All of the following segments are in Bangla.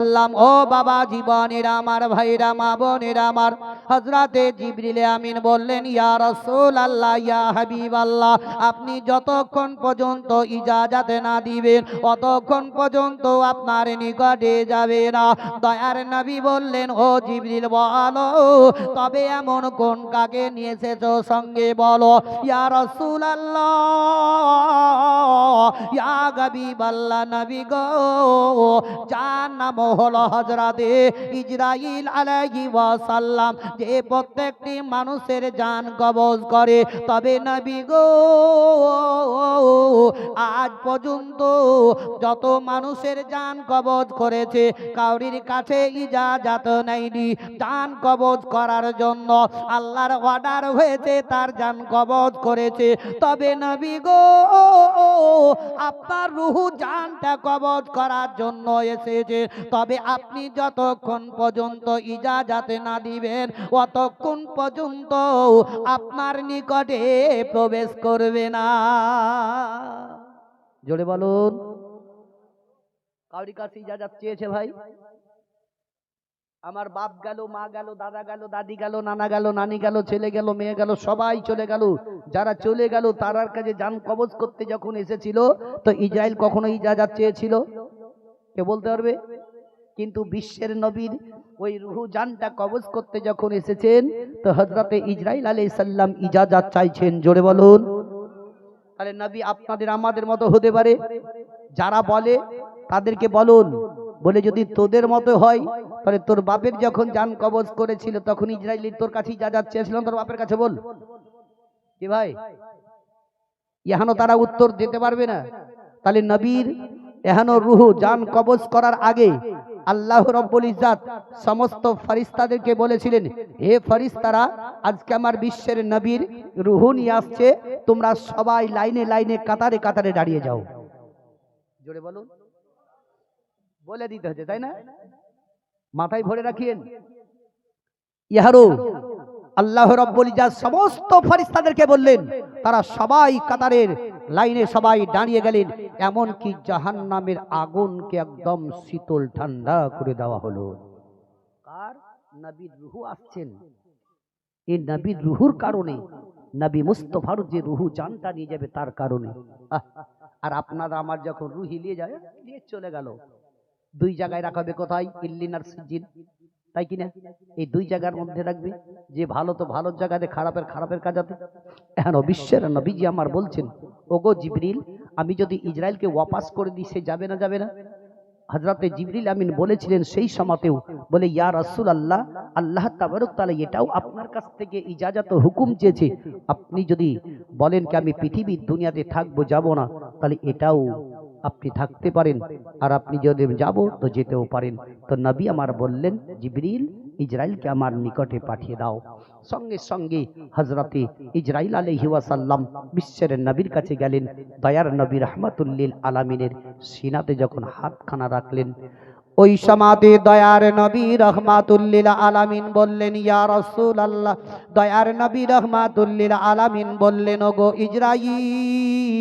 ও বাবা জীবনেরা আমার ভাইরা মা বোনেরা আমার, হযরতে জিবরিল আমিন বললেন, ইয়া রাসূলুল্লাহ ইয়া হাবিবাল্লাহ, আপনি যতক্ষণ পর্যন্ত ইজাজত না দিবেন ততক্ষণ পর্যন্ত আপনার নিকটে যাবে না। দয়ার নবী বললেন, ও জিবরিল বলো, তবে এমন কোন কাকে নিয়ে এসেছো সঙ্গে বলো। ইয়া রাসূলুল্লাহ ইয়া হাবিবাল্লাহ, নবী গো, যার নাম হলো হযরতে ইসরাইল আলাইহিস সালাম, যে প্রত্যেকটি মানুষের জান কবজ করে। তবে নবী গো, আজ পর্যন্ত যত মানুষের জান কবজ করেছে কাউরির কাছে ইজাজত নেয়নি জান কবজ করার জন্য। আল্লাহর অর্ডার হয়েছে, তার জান কবজ করেছে। তবে নবী গো, আপনার রূহ জানটা কবজ করার জন্য এসেছে। তবে আপনি যতক্ষণ পর্যন্ত ইজাজত না দিবেন ততক্ষণ পর্যন্ত আপনার নিকটে প্রবেশ করবে না। জোরে বলুন। কাউরি কাছে ইজাজত চেয়েছে ভাই? আমার বাপ গেল, মা গেল, দাদা গেল, দাদি গেল, নানা গেল, নানি গেল, ছেলে গেল, মেয়ে গেল, সবাই চলে গেল। যারা চলে গেল তারার কাছে জান কবজ করতে যখন এসেছিল তো ইসরাইল কখনো ইজাজত চেয়েছিল? কে বলতে পারবে? কিন্তু বিশ্বের নবীর ওই রূহ জানটা কবজ করতে যখন এসেছেন তো হযরতে ইসরাইল আলাইহিস সালাম ইজাজত চাইছেন। জোরে বলুন। তাহলে নবী আপনাদের আমাদের মতো হতে পারে? যারা বলে তাদেরকে বলুন, বলে যদি তোদের মতো হয় তাহলে তোর বাপের যখন জান কবজ করেছিল তখন ইসরাইল তোর কাছে ইজাজত চেয়েছিল, তোর বাপের কাছে বল। কি ভাই, এখনো তারা উত্তর দিতে পারবে না? তাহলে নবীর এখনো রূহ জান কবজ করার আগে আল্লাহ রাব্বুল ইজ্জত সমস্ত ফেরেশতাদেরকে বলেছিলেন, হে ফেরেশতারা, আজকে আমার বিশ্বের নবীর রূহ নিয়ে আসছে, তোমরা সবাই লাইনে লাইনে কাতারে কাতারে দাঁড়িয়ে যাও। জোরে বলুন। বলে দিতে হচ্ছে, তাই না? মাথায় ভরে রাখিয়েন। ইহারো আল্লাহ রাব্বুল ইজ্জত সমস্ত ফেরেশতাদেরকে বললেন, তারা সবাই কাতারের লাইনে সবাই দাঁড়িয়ে গেলেন। এমন কি জাহান্নামের আগুনকে একদম শীতল ঠান্ডা করে দেওয়া হলো। কার? নবীর রূহ আসছেন। এই নবীর রূহুর কারণে, নবী মুস্তাফার যে রূহ জানটা নিয়ে যাবে তার কারণে। আর আপনারা আমার যখন রূহ নিয়ে যায়, নিয়ে চলে গেল, দুই জায়গায় রাখাবে, কোথায়? ইল্লিন আর সিজিন, তাই কিনা? এই দুই জায়গার মধ্যে রাখবে, যে ভালো তো ভালোর জায়গাতে, খারাপের খারাপের কাজাতে। এখন বিশ্বের নবীজি আমার বলছেন, ওগো জিবরিল, আমি যদি ইসরাইলকে ওয়াপাস করে দিই, সে যাবে না যাবে না? হযরতে জিবরিল আমিন বলেছিলেন সেই সময়তেও, বলে, ইয়া রাসূলুল্লাহ, আল্লাহ তাবারক তাআলা এটাও আপনার কাছ থেকে ইজাজত হুকুম চেয়েছে, আপনি যদি বলেন কি আমি পৃথিবীর দুনিয়াতে থাকবো, যাব না, তাহলে এটাও আপনি থাকতে পারেন, আর আপনি যদি যাব তো যেতেও পারেন। তো নবী আমার বললেন, জিবরিল, ইসরাইলকে আমার নিকটে পাঠিয়ে দাও। সঙ্গে সঙ্গে হযরতে ইসরাইল আলাইহিস সালাম বিশ্বের নবীর কাছে গেলেন। দয়ার নবী রাহমাতুল লিল আলামিনের সিনাতে যখন হাতখানা রাখলেন, ওই সমাতে দয়ার নবী রাহমাতুল লিল আলামিন বললেন, ইয়া রাসূলুল্লাহ, দয়ার নবী রাহমাতুল লিল আলামিন বললেন, ওগো ইসরাইল,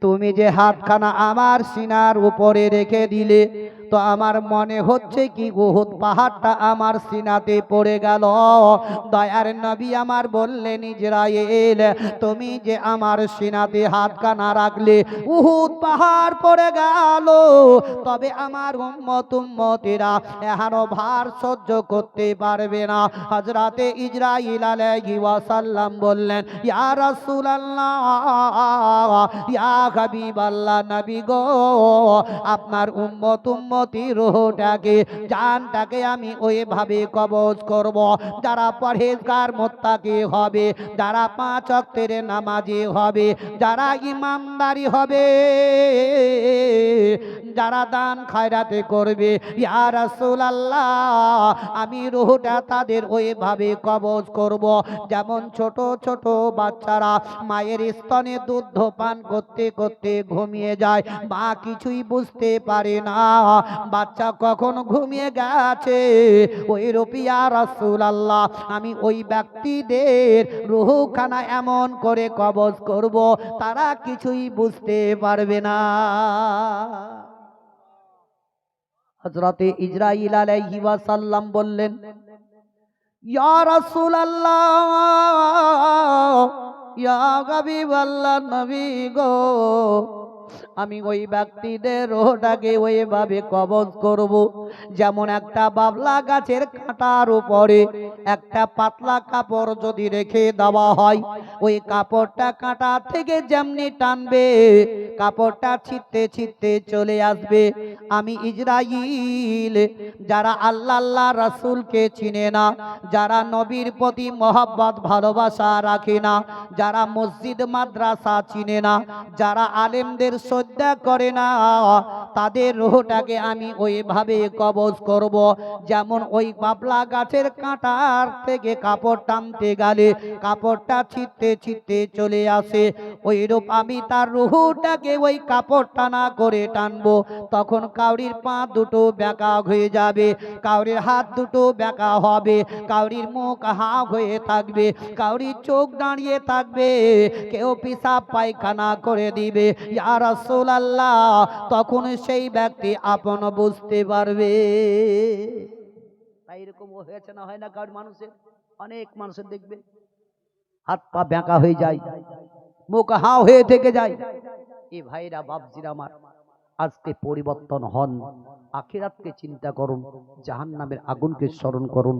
তুমি যে হাতখানা আমার সিনার উপরে রেখে দিলে, তো আমার মনে হচ্ছে কি উহুদ পাহাড়টা আমার সিনাতে পড়ে গেল। দয়ার নবী আমার বললেন, ইসরাইল, তুমি যে আমার সিনাতে হাতখানা রাখলে, উহুদ পাহাড় পড়ে গেল, তবে আমার উম্মতেরা এখনো ভার সহ্য করতে পারবে না। হযরতে ইসরাইল আলাইহিস সালাম বললেন, ইয়া রাসূলুল্লাহ, ইয়া হাবিবাল্লাহ, নবী গো, আপনার উম্মতির রূহটাকে, জানটাকে আমি ওইভাবে কবজ করব, যারা পরহেজগার মুত্তাকি হবে, যারা 5 ওয়াক্তের নামাজি হবে, যারা ইমানদারি হবে, যারা দান খায়রাতে করবে। ইয়া রাসূলুল্লাহ, আমি রূহটা তাদের ওইভাবে কবজ করব যেমন ছোট ছোট বাচ্চারা মায়ের স্তনে দুধ পান করতে করতে ঘুমিয়ে যায়, মা কিছুই বুঝতে পারে না বাচ্চা কখন ঘুমিয়ে গেছে। ওই রূপিয়া রাসূলুল্লাহ, আমি ওই ব্যক্তিদের রূহখানা এমন করে কবজ করব তারা কিছুই বুঝতে পারবে না। হযরতে ইসরাঈল আলাইহিস সালাম বললেন, ইয়া রাসূলুল্লাহ, ইয়া হাবিবাল্লাহ, নবী গো, আমি ওই ব্যক্তিদের রোহটাকে ওইভাবে কবজ করব যেমন একটা বাবলা গাছের কাঁটার উপরে একটা পাতলা কাপড় যদি রেখে দেওয়া হয়, ওই কাপড়টা কাঁটা থেকে যেমনি টানবে কাপড়টা ছিটতে ছিটতে চলে আসবে। আমি ইসরাঈল, যারা আল্লাহ আল্লাহ রাসূলকে চিনে না, যারা নবীর প্রতি মহব্বত ভালোবাসা রাখে না, যারা মসজিদ মাদ্রাসা চিনে না, যারা আলেমদের শ্রদ্ধা করে না, তাদের রূহটাকে আমি ওইভাবে কবজ করব যেমন ওই বাবলা গাছের কাঁটার থেকে কাপড় টানতে গেলে কাপড়টা ছিটতে ছিটতে চলে আসে, ওইরূপ আমি তার রূহটাকে ওই কাপড় টানা করে টানবো। তখন কাউরির পা দুটো বেঁকা হয়ে যাবে, কাউরির হাত দুটো বেঁকা হবে, কাউরির মুখ হা হয়ে থাকবে, কাউরির চোখ দাঁড়িয়ে থাকবে, কেউ পেশাব পায়খানা করে দিবে। ইয়া রাসূলুল্লাহ, তখন সেই ব্যক্তি আপন বুঝতে পারবে। তাই এরকম হয়েছে না, হয় না? কারণ মানুষের, অনেক মানুষের দেখবে হাত পা বেঁকা হয়ে যায়, মুখ হা হয়ে থেকে যায়। এই ভাইরা বাপজিরা আমার, আজকে পরিবর্তন হন, আখিরাতকে চিন্তা করুন, জাহান্নামের আগুনকে স্মরণ করুন,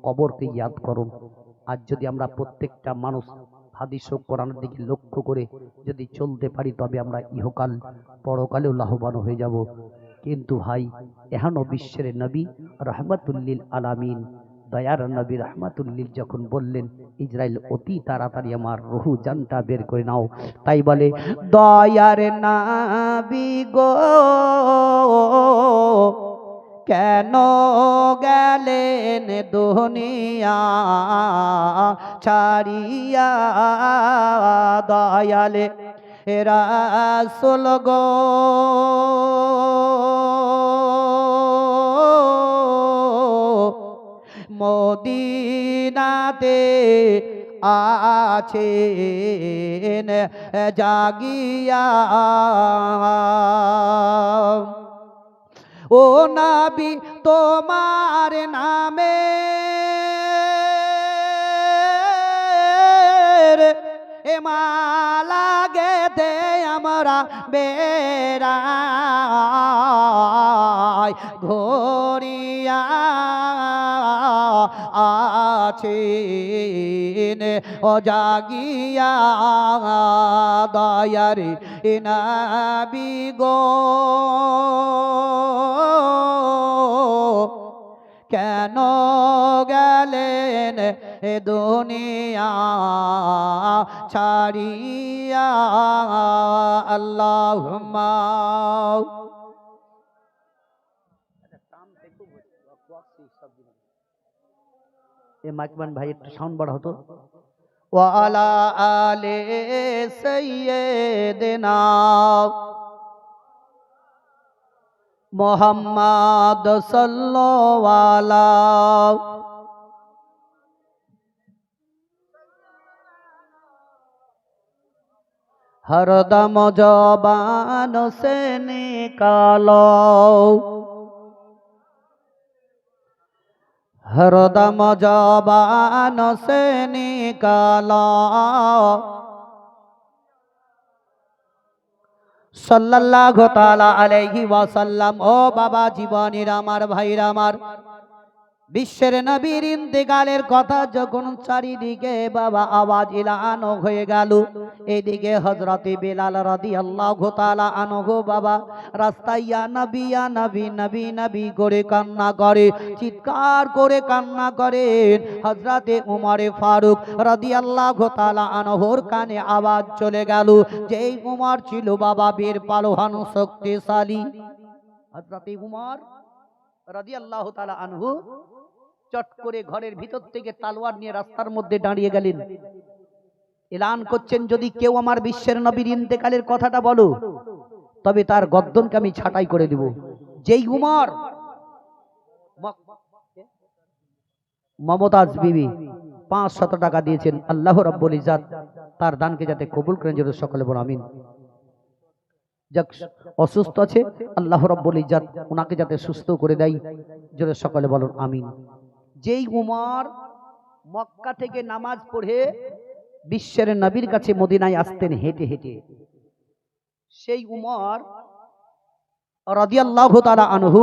কবরকে ইয়াদ করুন। আজ যদি আমরা প্রত্যেকটা মানুষ হাদিস ও কোরআনের দিকে লক্ষ্য করে যদি চলতে পারি, তবে আমরা ইহকাল পরকালেও লাভবান হয়ে যাব। কিন্তু ভাই, এখনো বিশ্বের নবী রহমাতুল্লিল আলামিন, দয়ার নবী রহমাতুল্লিল যখন বললেন, ইসরাইল অতি তাড়াতাড়ি আমার রুহু জানটা বের করে নাও, তাই বলে, দয়ার নবী গো, কেন গেলেন দুনিয়া ছাড়িয়া, দয়ালে রাসূল গো, মদিনাতে আছেন জাগিয়া, ও নবী তোমার নামে এ মালা গেথে আমরা বেড়াই, ঘুরিয়া আছেন ও জাগিয়া, দয়ার নবী গো, কেন গেলেন এ দুনিয়া ছাড়িয়া। আল্লাহুম্মা মাইকমান ভাই একটু সাউন্ড বাড়া হতো। ওয়া আলা আলে সাইয়্যিদিনা মুহাম্মদ সাল্লাল্লাহু আলাইহি हरदम ज़बान से निकालो, हरदम ज़बान से निकालो, सल्लल्लाहु ताला अलैहि वसल्लम। ओ बाबा जीवनीर आमार भाईर आमार, বিশ্বের নবীর ইন্তেকালের কথা যখন চারিদিকে বাবা আওয়াজ এলানো হয়ে গেল, এইদিকে হযরতে বেলাল রাদিয়াল্লাহু তাআলা আনহু বাবা রাস্তায় ইয়া নবী ইয়া নবী নবী নবী করে কান্না করে, চিৎকার করে কান্না করেন। হযরতে উমরে ফারুক রাদিয়াল্লাহু তাআলা আনহুর কানে আওয়াজ চলে গেল, যেই উমর ছিল বাবা বীর পালোয়ান শক্তিশালী। হযরতে উমর রাদিয়াল্লাহু তাআলা আনহু চট করে ঘরের ভিতর থেকে তলোয়ার নিয়ে রাস্তার মধ্যে দাঁড়িয়ে গেলেন, এলান করছেন, যদি কেউ আমার বিশ্বের নবীর ইন্তেকালের কথাটা বলো, তবে তার গর্দনকে আমি ছাঁটাই করে দেব। যেই উমর মমতাজ বিবি 500 টাকা দিয়েছেন, আল্লাহ রাব্বুল ইজ্জত তার দানকে যাতে কবুল করেন, যেন সকলে বলেন আমিন। যাক, অসুস্থ আছে, আল্লাহ রাব্বুল ইজ্জত ওনাকে যাতে সুস্থ করে দেয়, জোরে সকলে বলুন আমিন। যেই উমর মক্কা থেকে নামাজ পড়ে বিশ্বের নবীর কাছে মদিনায় আসতেন হেঁটে হেঁটে, সেই উমর রাদিয়াল্লাহু তাআলা আনহু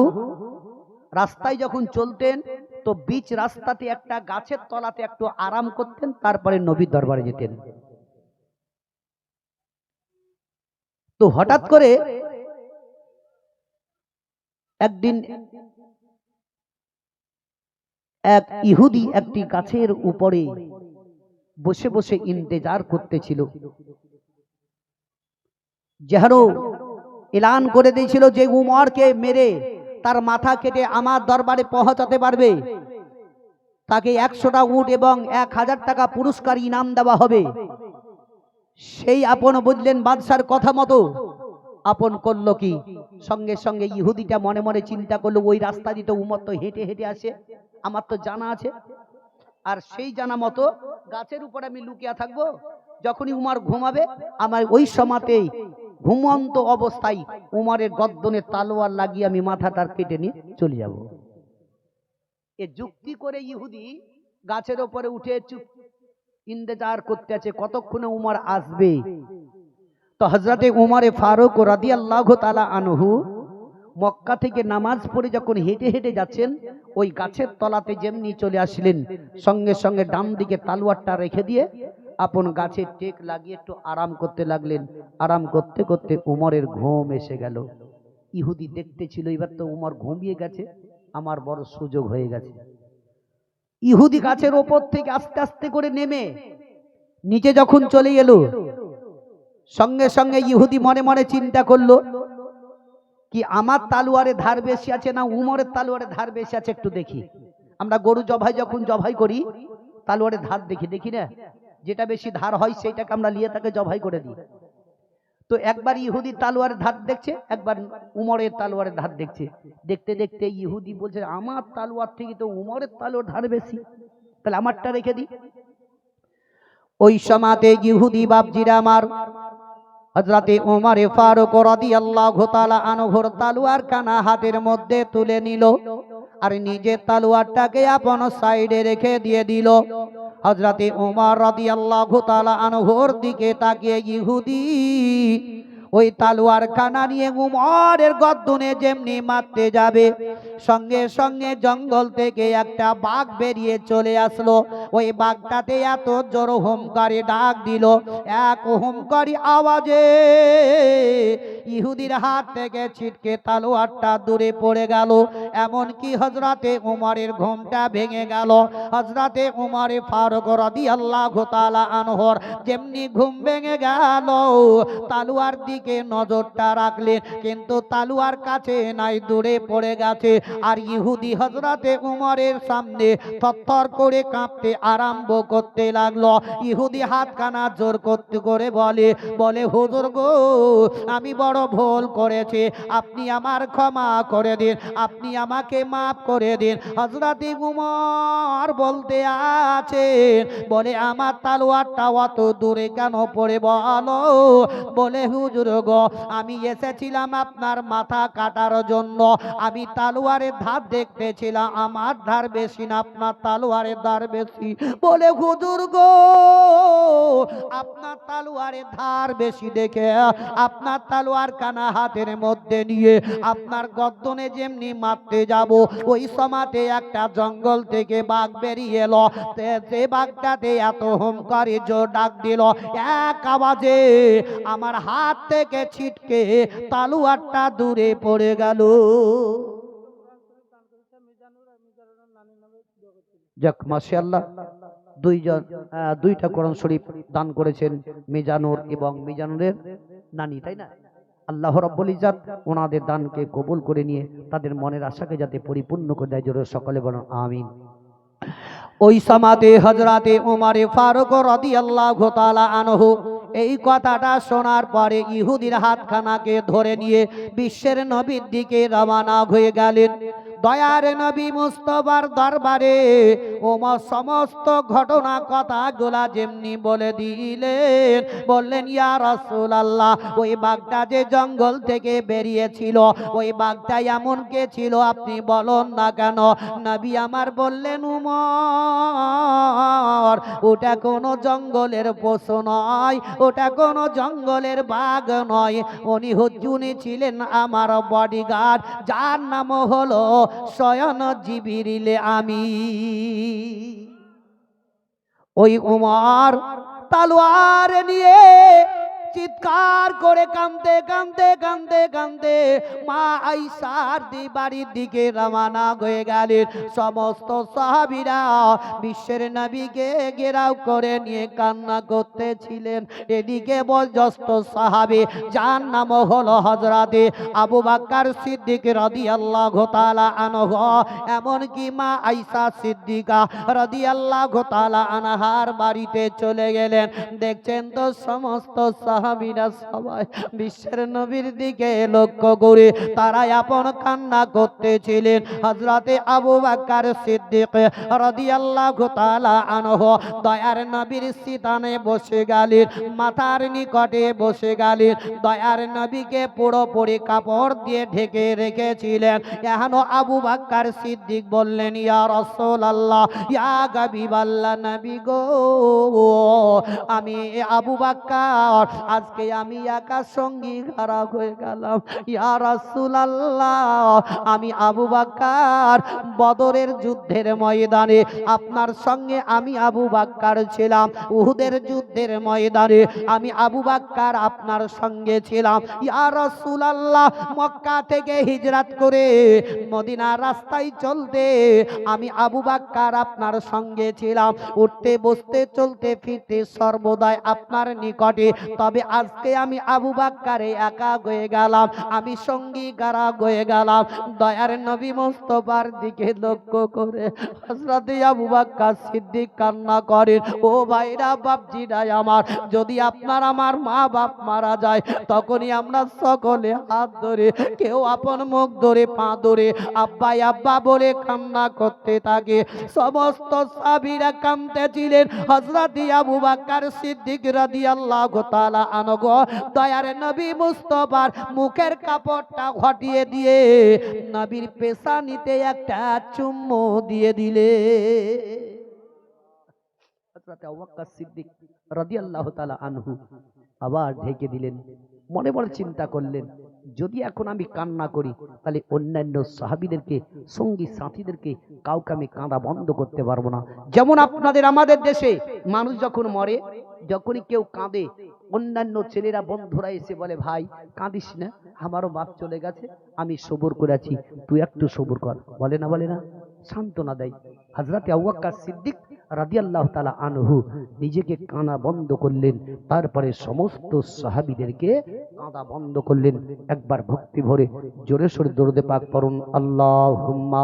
রাস্তায় যখন চলতেন তো বিচ রাস্তাতে একটা গাছের তলাতে একটু আরাম করতেন, তারপরে নবীর দরবারে যেতেন। তো হঠাৎ করে একদিন এক ইহুদি একটি গাছের উপরে বসে বসে ইন্তেজার করতেছিল, যেন এলান করে দিয়েছিল যে উমরকে মেরে তার মাথা কেটে আমার দরবারে পৌঁছাতে পারবে তাকে 100টা উট এবং 1000 টাকা পুরস্কার ইনাম দেওয়া হবে। সেই আপন বুঝলেন বাদশার কথা মতো আপন করলো কি, সঙ্গে সঙ্গে ইহুদিটা মনে মনে চিন্তা করলো, ওই রাস্তা দিয়ে তো উমর তো হেঁটে হেঁটে আসে, আমার তো জানা আছে, আর সেই জানা মতো গাছের উপর আমি লুকিয়ে থাকবো, যখনই উমর ঘুমাবে আমার ওই সময়তেই ঘুমন্ত অবস্থায় উমরের গর্দনে তালোয়ার লাগিয়ে আমি মাথাটার কেটে নিয়ে চলে যাব। এ যুক্তি করে ইহুদি গাছের উপরে উঠে চুপ ইন্তেজার করতে আছে কতক্ষণে উমর আসবে। তো হযরতে উমরে ফারুক রাদিয়াল্লাহু তাআলা আনহু মক্কা থেকে নামাজ পড়ে যখন হেঁটে হেঁটে যাচ্ছেন, ওই গাছের তলাতে যেমনি চলে আসলেন, সঙ্গে সঙ্গে ডান দিকে তালোয়ারটা রেখে দিয়ে আপন গাছের টেক লাগিয়ে একটু আরাম করতে লাগলেন। আরাম করতে করতে উমরের ঘুম এসে গেল। ইহুদি দেখতে ছিল এবার তো উমর ঘুমিয়ে গেছে, আমার বড় সুযোগ হয়ে গেছে। ইহুদি গাছের ওপর থেকে আস্তে আস্তে করে নেমে নিচে যখন চলে এলো, সঙ্গে সঙ্গে ইহুদি মনে মনে চিন্তা করলো কি আমার তালোয়ারে ধার বেশি আছে না উমরের তালোয়ারে ধার বেশি আছে, একটু দেখি। আমরা গরু জবাই যখন জবাই করি তালোয়ারে ধার দেখি, দেখি না, যেটা বেশি ধার হয় সেইটাকে আমরা নিয়ে তাকে জবাই করে দিই। তো একবার ইহুদি তালোয়ারের ধার দেখছে, একবার উমরের তালোয়ারের ধার দেখছে। দেখতে দেখতে ইহুদি বলছে আমার তালোয়ার থেকে তো উমরের তালোয়ার ধার বেশি, তাহলে আমারটা রেখে দিই। ওই সময়তে ইহুদি বাপজিরা আমার হযরতে উমরে ফারুক রাদিয়াল্লাহু তাআলা আনহুর তালোয়ার কানা হাতের মধ্যে তুলে নিল আর নিজের তালোয়ারটাকে আপন সাইডে রেখে দিয়ে দিল। হযরতে উমর রাদিয়াল্লাহু তাআলা আনহুর দিকে তাকিয়ে ইহুদি ওই তালোয়ার কানা নিয়ে উমরের গর্দনে যেমনি মারতে যাবে, সঙ্গে সঙ্গে জঙ্গল থেকে একটা বাঘ বেরিয়ে চলে আসলো। ওই বাঘটাতে এত জোর হুমকারি ডাক দিল, এক হুমকারি আওয়াজে ইহুদির হাত থেকে ছিটকে তালোয়ারটা দূরে পড়ে গেল। এমন কি হযরতে উমরের ঘুমটা ভেঙে গেল। হযরতে উমরে ফারুক রাদিয়াল্লাহু তাআলা আনহুর যেমনি ঘুম ভেঙে গেল, তালোয়ার দিকে নজরটা রাখলেন, কিন্তু তালোয়ার কাছে নাই, দূরে পড়ে গেছে। আর ইহুদি হযরতে উমরের সামনে থরথর করে কাঁপতে আরম্ভ করতে লাগলো। ইহুদি হাত কানা জোর করতে করে বলে হুজুর গো, আমি বড় ভুল করেছি, আপনি আমার ক্ষমা করে দিন, আপনি আমাকে মাফ করে দিন। হযরতে উমর বলতে আছেন, বলে আমার তালোয়ারটা অত দূরে কেন পড়ে বলো? বলে হুজুর গো, আমি এসেছিলাম আপনার মাথা কাটার জন্য, আমি তালোয়ারের ধার দেখতেছিলাম, আমার ধার বেশি না আপনার তালোয়ারের ধার বেশি। বলে হুজুর গো, আপনার তালোয়ারের ধার বেশি দেখে আপনার তালোয়ার কানা হাতের মধ্যে নিয়ে আপনার গর্দনে যেমনি মারতে যাব, ওই সময়তে একটা জঙ্গল থেকে বাঘ বেরিয়ে এলো। সে বাঘটাতে এত হুমকারি জোর ডাক দিল, এক আওয়াজে আমার হাত থেকে ছিটকে তালোয়ারটা দূরে পড়ে গেল। যাক মাশাআল্লাহ, দুইটা কোরআন শরীফ দান করেছেন মিজানুর এবং মিজানুরের নানি, তাই না? আল্লাহ রাব্বুল ইজ্জত ওনাদের দানকে কবুল করে নিয়ে তাদের মনের আশাকে যাতে পরিপূর্ণ করে দেয়, জোরে সকলে বলুন আমিন। ওই সমাতে হযরতে উমরে ফারুক রাদিয়াল্লাহু তাআলা আনহু এই কথাটা শোনার পরে ইহুদির হাতখানাকে ধরে নিয়ে বিশ্বের নবীর দিকে রওনা হয়ে গেলেন। দয়ার নবী মুস্তফার দরবারে ওমর সমস্ত ঘটনা কথাগুলা যেমনি বলে দিলেন, বললেন ইয়া রাসূলুল্লাহ, ওই বাঘটা যে জঙ্গল থেকে বেরিয়েছিল, ওই বাঘটা এমন কে ছিল আপনি বলুন না কেন? নবী আমার বললেন, উমর, ওটা কোনো জঙ্গলের পশু নয়, ওটা কোনো জঙ্গলের বাঘ নয়, উনি ছিলেন আমার বডিগার্ড, যার নাম হলো স্বয়ং জিবরিল আমিন। ওই উমর তলোয়ার নিয়ে চিৎকার করে কাঁদতে কাঁদতে কাঁদতে কাঁদতে মা আয়েশার বাড়ির দিকে রওনা হয়ে গেলেন। সমস্ত সাহাবীরা বিশ্বের নবীকে ঘেরাও করে নিয়ে কান্না করতেছিলেন। এদিকে বয়োজ্যেষ্ঠ সাহাবী যার নাম হলো হযরতে আবু বকর সিদ্দিক রাদিয়াল্লাহু তাআলা আনহু, এমনকি মা আয়েশা সিদ্দিকা রাদিয়াল্লাহু তাআলা আনহার বাড়িতে চলে গেলেন। দেখছেন তো সমস্ত সাহাবীরা সবাই বিশ্বের নবীর দিকে লক্ষ্য করে তারা আপন কান্না করতেছিলেন। হযরতে আবু বকর সিদ্দিক রাদিয়াল্লাহু তাআলা আনহু দয়ার নবীর সিতানে বসে গেলেন, মাথার নিকটে বসে গেলেন। দয়ার নবীকে পুরোপুরি কাপড় দিয়ে ঢেকে রেখেছিলেন। এখন আবু বকর সিদ্দিক বললেন, ইয়া রাসূলুল্লাহ, ইয়া হাবিবাল্লাহ, নবী গো, আমি আবু বকর আজকে আমি একা সঙ্গী খারাপ হয়ে গেলাম। ইয়া রাসূলুল্লাহ, আমি আবু বকর বদরের যুদ্ধের ময়দানে আপনার সঙ্গে আমি আবু বকর ছিলাম, উহুদের যুদ্ধের ময়দানে আমি আবু বকর আপনার সঙ্গে ছিলাম। ইয়া রাসূলুল্লাহ, মক্কা থেকে হিজরত করে মদিনার রাস্তায় চলতে আমি আবু বকর আপনার সঙ্গে ছিলাম, উঠতে বসতে চলতে ফিরতে সর্বদাই আপনার নিকটে। তবে আজকে আমি আবু বকরে একা হয়ে গেলাম, আমি সঙ্গী গারা হয়ে গেলাম। দয়ার নবী মুস্তাফার দিকে লক্ষ্য করে হযরতে আবু বকর সিদ্দিক কান্না করেন, ও ভাইরা বাপজিরা আমার, যদি আপনার আমার মা বাপ মারা যায় তখনই আমরা সকলে হাত ধরে, কেউ আপন মুখ ধরে, পা ধরে আব্বা আব্বা বলে কান্না করতে থাকে। সমস্ত সাহাবীরা কাঁদতেছিলেন। হযরতে আবু বকর সিদ্দিক রাদিয়াল্লাহু তাআলা আনহু দয়ার নবী মুস্তাফার মুখের কাপড়টা হটিয়ে দিয়ে নবীর পেশানিতে একটা চুম্বু দিয়ে দিলে। হযরতে আবু বকর সিদ্দিক রাদিয়াল্লাহু তাআলা আনহু আবার ঢেকে দিলেন। মনে মনে চিন্তা করলেন, যদি এখন আমি কান্না করি তাহলে অন্যান্য সাহাবীদেরকে, সঙ্গী সাথীদেরকে কাউকে আমি কাঁদা বন্ধ করতে পারবো না। যেমন আপনাদের আমাদের দেশে মানুষ যখন মরে, যখনই কেউ কাঁদে, অন্যান্য ছেলেরা বন্ধুরা এসে বলে, ভাই কাঁদিস না, আমারও বাপ চলে গেছে, আমি সবর করেছি, তুই একটু সবর কর, বলে না বলে না, সান্ত্বনা দেয়। হযরতে আবু বকর সিদ্দিক রাদিয়াল্লাহু তাআলা আনহু নিজেকে কাঁদা বন্ধ করলেন, তারপরে সমস্ত সাহাবীদেরকে কাঁদা বন্ধ করলেন। একবার ভক্তি ভরে জোরে সোরে দরুদ পাক পড়ুন, আল্লাহুম্মা